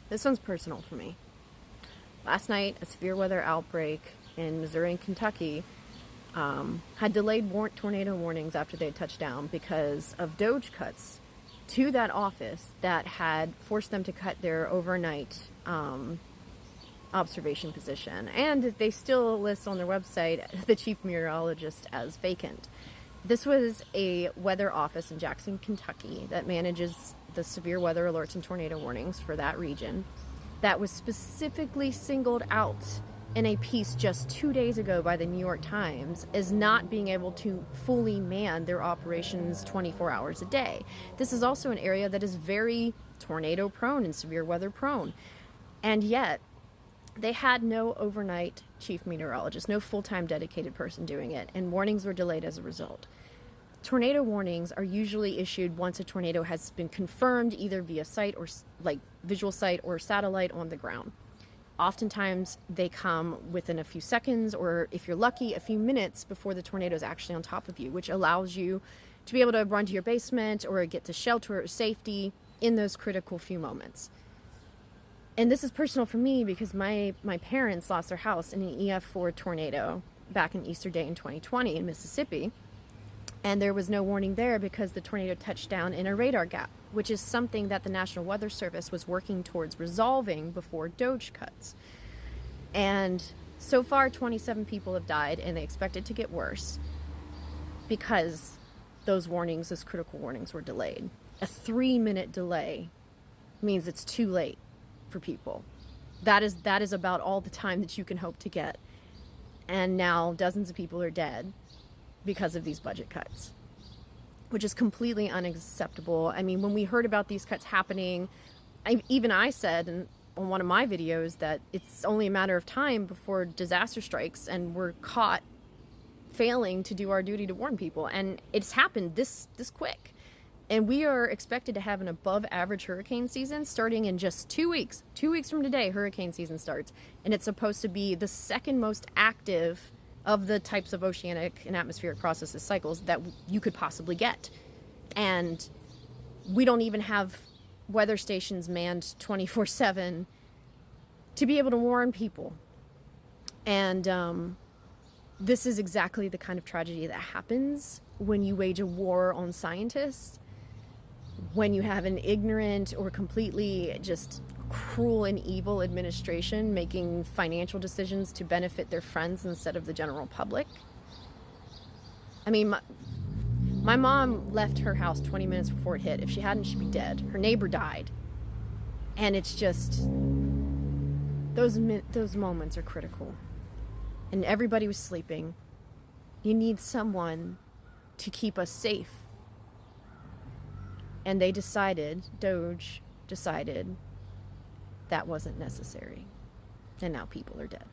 This one's personal for me. Last night, a severe weather outbreak in Missouri and Kentucky had delayed tornado warnings after they had touched down because of DOGE cuts to that office that had forced them to cut their overnight observation position. And they still list on their website the chief meteorologist as vacant. This was a weather office in Jackson, Kentucky that manages the severe weather alerts and tornado warnings for that region that was specifically singled out in a piece just 2 days ago by the New York Times as not being able to fully man their operations 24 hours a day. This is also an area that is very tornado prone and severe weather prone. And yet, they had no overnight chief meteorologist, no full-time dedicated person doing it, and warnings were delayed as a result. Tornado warnings are usually issued once a tornado has been confirmed, either via sight or like visual sight or satellite on the ground. Oftentimes they come within a few seconds, or if you're lucky, a few minutes before the tornado is actually on top of you, which allows you to be able to run to your basement or get to shelter or safety in those critical few moments. And this is personal for me because my parents lost their house in an EF4 tornado back in Easter Day in 2020 in Mississippi. And there was no warning there because the tornado touched down in a radar gap, which is something that the National Weather Service was working towards resolving before DOGE cuts. And so far, 27 people have died, and they expect it to get worse because those warnings, those critical warnings, were delayed. A 3-minute delay means it's too late for people. That is about all the time that you can hope to get. And now dozens of people are dead because of these budget cuts, which is completely unacceptable. I mean, when we heard about these cuts happening, I said on one of my videos that it's only a matter of time before disaster strikes and we're caught failing to do our duty to warn people. And it's happened this quick. And we are expected to have an above average hurricane season starting in just 2 weeks. 2 weeks from today, hurricane season starts. And it's supposed to be the second most active of the types of oceanic and atmospheric processes cycles that you could possibly get. And we don't even have weather stations manned 24/7 to be able to warn people. And this is exactly the kind of tragedy that happens when you wage a war on scientists, when you have an ignorant or completely just cruel and evil administration making financial decisions to benefit their friends instead of the general public. I mean, my mom left her house 20 minutes before it hit. If she hadn't, she'd be dead. Her neighbor died. And it's just, those moments are critical. And everybody was sleeping. You need someone to keep us safe. And they decided, DOGE decided, that wasn't necessary. And now people are dead.